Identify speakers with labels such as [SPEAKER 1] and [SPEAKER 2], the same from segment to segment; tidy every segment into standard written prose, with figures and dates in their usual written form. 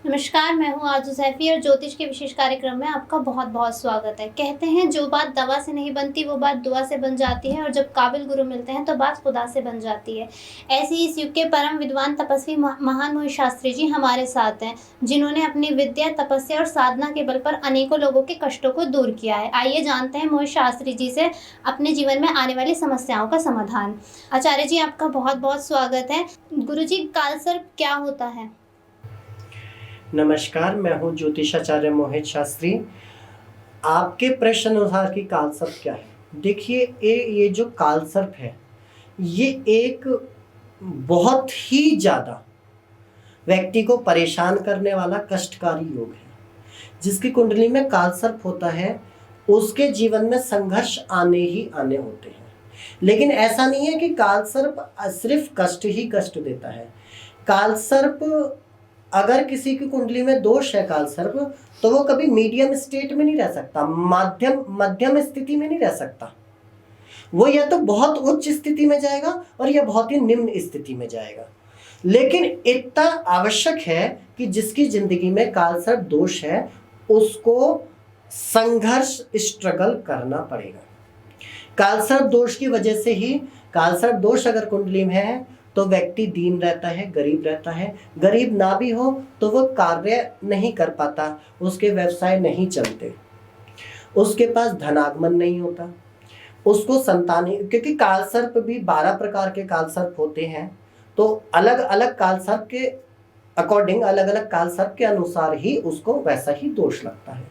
[SPEAKER 1] नमस्कार, मैं हूँ आरज़ू सैफ़ी और ज्योतिष के विशेष कार्यक्रम में आपका बहुत-बहुत स्वागत है। कहते हैं जो बात दवा से नहीं बनती वो बात दुआ से बन जाती है और जब काबिल गुरु मिलते हैं तो बात खुदा से बन जाती है। ऐसे ही इस युग के परम विद्वान तपस्वी महान मोहित शास्त्री जी हमारे साथ हैं, जिन्होंने अपनी विद्या, तपस्या और साधना के बल पर अनेकों लोगों के कष्टों को दूर किया है। आइए जानते हैं मोहित शास्त्री जी से अपने जीवन में आने वाली समस्याओं का समाधान। आचार्य जी, आपका बहुत-बहुत स्वागत है। गुरुजी, कालसर्प क्या होता है?
[SPEAKER 2] नमस्कार, मैं हूँ ज्योतिषाचार्य मोहित शास्त्री। आपके प्रश्न अनुसार कि कालसर्प क्या है? देखिए, ये जो कालसर्प है, ये एक बहुत ही ज़्यादा व्यक्ति को परेशान करने वाला कष्टकारी योग है। जिसकी कुंडली में कालसर्प होता है, उसके जीवन में संघर्ष आने ही आने होते हैं। लेकिन ऐसा नहीं है कि कालसर्प सिर्फ कष्ट ही कष्ट देता है। कालसर्प अगर किसी की कुंडली में दोष है कालसर्प, तो वो कभी मीडियम स्टेट में नहीं रह सकता, मध्यम स्थिति में नहीं रह सकता। वो या तो बहुत उच्च स्थिति में जाएगा और या बहुत ही निम्न स्थिति में जाएगा। लेकिन इतना आवश्यक है कि जिसकी जिंदगी में कालसर्प दोष है, उसको संघर्ष स्ट्रगल करना पड़ेगा। कालसर्प दोष की वजह से ही, कालसर्प दोष अगर कुंडली में है तो व्यक्ति दीन रहता है, गरीब रहता है। गरीब ना भी हो तो वह कार्य नहीं कर पाता, उसके व्यवसाय नहीं चलते, उसके पास धनागमन नहीं होता, उसको संतान, क्योंकि कालसर्प भी 12 प्रकार के कालसर्प होते हैं। तो अलग अलग कालसर्प के अकॉर्डिंग, अलग अलग कालसर्प के अनुसार ही उसको वैसा ही दोष लगता है।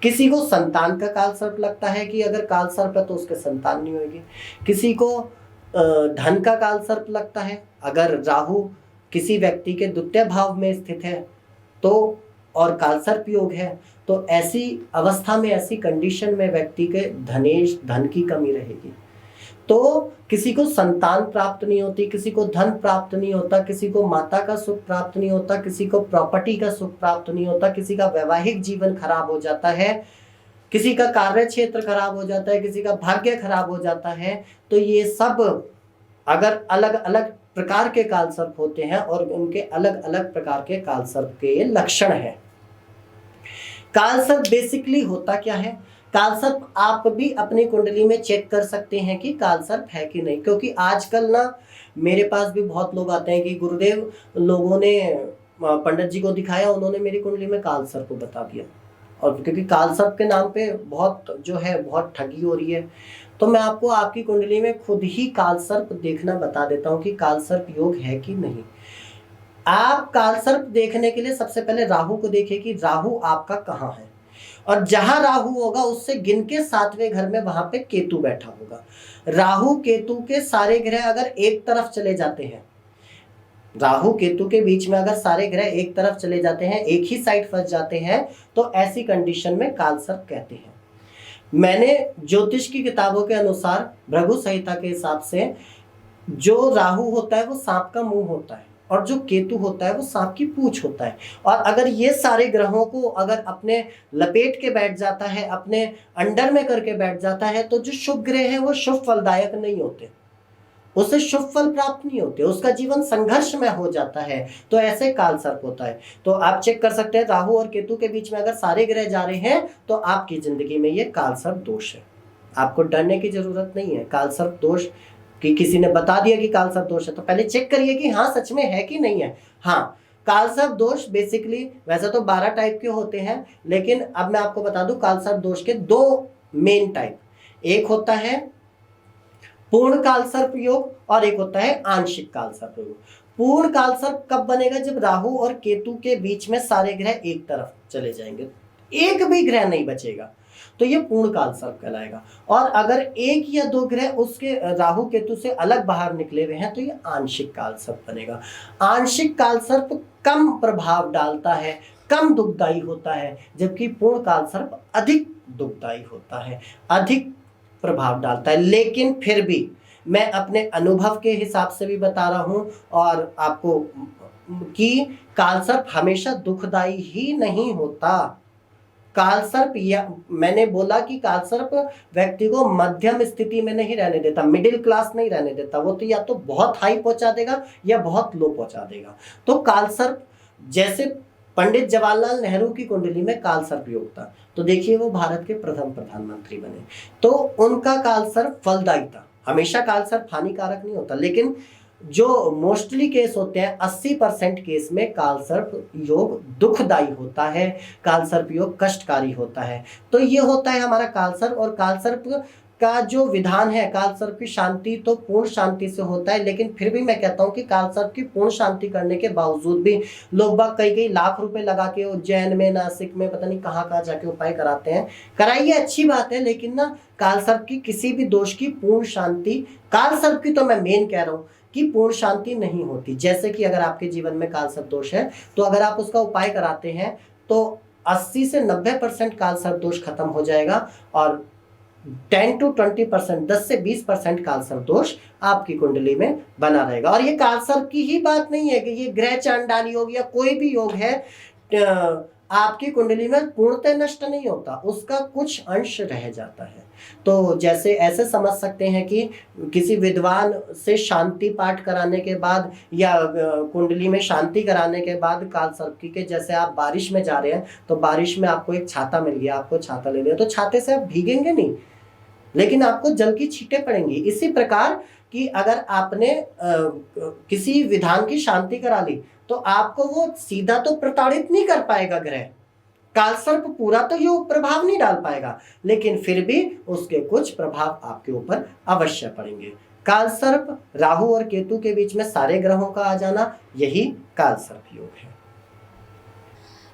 [SPEAKER 2] किसी को संतान का कालसर्प लगता है कि अगर कालसर्प है तो उसके संतान नहीं होगी। किसी को धन का कालसर्प लगता है, अगर राहु किसी व्यक्ति के द्वितीय भाव में स्थित है तो, और कालसर्प योग है, तो ऐसी अवस्था में, ऐसी कंडीशन में व्यक्ति के धन की कमी रहेगी। तो किसी को संतान प्राप्त नहीं होती, किसी को धन प्राप्त नहीं होता, किसी को माता का सुख प्राप्त नहीं होता, किसी को प्रॉपर्टी का सुख प्राप्त नहीं होता, किसी का वैवाहिक जीवन खराब हो जाता है, किसी का कार्य क्षेत्र खराब हो जाता है, किसी का भाग्य खराब हो जाता है। तो ये सब अगर अलग अलग प्रकार के कालसर्प होते हैं और उनके अलग अलग प्रकार के कालसर्प के लक्षण हैं। कालसर्प बेसिकली होता क्या है? कालसर्प आप भी अपनी कुंडली में चेक कर सकते हैं कि कालसर्प है कि नहीं, क्योंकि आजकल ना मेरे पास भी बहुत लोग आते हैं कि गुरुदेव, लोगों ने पंडित जी को दिखाया, उन्होंने मेरी कुंडली में कालसर्प बता दिया। और क्योंकि कालसर्प के नाम पे बहुत जो है बहुत ठगी हो रही है, तो मैं आपको आपकी कुंडली में खुद ही कालसर्प देखना बता देता हूँ कि कालसर्प योग है कि नहीं। आप कालसर्प देखने के लिए सबसे पहले राहु को देखिए कि राहु आपका कहाँ है, और जहां राहु होगा उससे गिन के 7वें घर में वहां पे केतु बैठा होगा। राहु केतु के सारे ग्रह अगर एक तरफ चले जाते हैं, राहु केतु के बीच में अगर सारे ग्रह एक तरफ चले जाते हैं, एक ही साइड फंस जाते हैं, तो ऐसी कंडीशन में कालसर्प कहते हैं। मैंने ज्योतिष की किताबों के अनुसार, भृगु संहिता के हिसाब से, जो राहु होता है वो सांप का मुंह होता है और जो केतु होता है वो सांप की पूंछ होता है। और अगर ये सारे ग्रहों को अगर अपने लपेट के बैठ जाता है, अपने अंडर में करके बैठ जाता है, तो जो शुभ ग्रह है वो शुभ फलदायक नहीं होते, उसे शुभ फल प्राप्त नहीं होते, उसका जीवन संघर्ष में हो जाता है। तो ऐसे कालसर्प होता है। तो आप चेक कर सकते हैं, राहु और केतु के बीच में अगर सारे ग्रह जा रहे हैं तो आपकी जिंदगी में ये कालसर्प दोष है। आपको डरने की जरूरत नहीं है। कालसर्प दोष कि किसी ने बता दिया कि कालसर्प दोष है, तो पहले चेक करिए कि हाँ सच में है कि नहीं है। हाँ, कालसर्प दोष बेसिकली वैसे तो 12 टाइप के होते हैं, लेकिन अब मैं आपको बता दूं कालसर्प दोष के 2 मेन टाइप, एक होता है पूर्ण कालसर्प योग और एक होता है आंशिक कालसर्प योग। पूर्ण कालसर्प कब बनेगा? जब राहु और केतु के बीच में सारे ग्रह एक तरफ चले जाएंगे, एक भी ग्रह नहीं बचेगा, तो ये पूर्ण कालसर्प कहलाएगा। और अगर एक या 2 ग्रह उसके राहु केतु से अलग बाहर निकले हुए हैं तो ये आंशिक कालसर्प बनेगा। आंशिक कालसर्प कम प्रभाव डालता है, कम दुखदायी होता है, जबकि पूर्ण कालसर्प अधिक दुखदायी होता है, अधिक प्रभाव डालता है। लेकिन फिर भी मैं अपने अनुभव के हिसाब से भी बता रहा हूं और आपको कि कालसर्प हमेशा दुखदायी ही नहीं होता। कालसर्प, या मैंने बोला कि कालसर्प व्यक्ति को मध्यम स्थिति में नहीं रहने देता, मिडिल क्लास नहीं रहने देता, वो तो या तो बहुत हाई पहुंचा देगा या बहुत लो पहुंचा देगा। तो कालसर्प जैसे पंडित जवाहरलाल नेहरू की कुंडली में काल सर्प योग था, तो देखिए वो भारत के प्रथम प्रधानमंत्री बने। तो उनका काल सर्प फलदायी था। हमेशा काल सर्प हानिकारक नहीं होता, लेकिन जो मोस्टली केस होते हैं 80% केस में काल सर्प योग दुखदाई होता है, काल सर्प योग कष्टकारी होता है। तो ये होता है हमारा काल सर्प। और काल सर्प का जो विधान है, काल सर्प की शांति तो पूर्ण शांति से होता है, लेकिन फिर भी मैं कहता हूँ कि काल सर्प की पूर्ण शांति करने के बावजूद भी लोग बाग कई लाख रुपए लगा के उज्जैन में, नासिक में, पता नहीं कहाँ कहाँ जाके उपाय कराते हैं। कराइए, अच्छी बात है, लेकिन ना काल सर्प की किसी भी दोष की पूर्ण शांति, काल सर्प की तो मैं मेन कह रहा हूँ कि पूर्ण शांति नहीं होती। जैसे कि अगर आपके जीवन में काल सर्प दोष है, तो अगर आप उसका उपाय कराते हैं तो 80 से 90% काल सर्प दोष खत्म हो जाएगा, और 10 to 20%, 10 से 20% काल सर्प दोष आपकी कुंडली में बना रहेगा। और ये काल सर्प की ही बात नहीं है कि ये ग्रह चांडाली योग या कोई भी योग है आपकी कुंडली में पूर्णतः नष्ट नहीं होता, उसका कुछ अंश रह जाता है। तो जैसे ऐसे समझ सकते हैं कि किसी विद्वान से शांति पाठ कराने के बाद या कुंडली में शांति कराने के बाद काल सर्प की के, जैसे आप बारिश में जा रहे हैं तो बारिश में आपको एक छाता मिल गया, आपको छाता ले लिया, तो छाते से आप भीगेंगे नहीं, लेकिन आपको जल की छींटें पड़ेंगी। इसी प्रकार कि अगर आपने किसी विधान की शांति करा ली तो आपको वो सीधा तो प्रताड़ित नहीं कर पाएगा ग्रह, काल सर्प पूरा तो ये प्रभाव नहीं डाल पाएगा, लेकिन फिर भी उसके कुछ प्रभाव आपके ऊपर अवश्य पड़ेंगे। काल सर्प, राहु और केतु के बीच में सारे ग्रहों का आ जाना, यही काल सर्प योग है।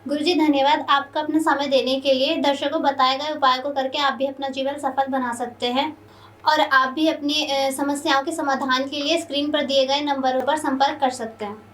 [SPEAKER 1] गुरुजी धन्यवाद आपका अपना समय देने के लिए। दर्शकों को बताए गए उपाय को करके आप भी अपना जीवन सफल बना सकते हैं, और आप भी अपनी समस्याओं के समाधान के लिए स्क्रीन पर दिए गए नंबरों पर संपर्क कर सकते हैं।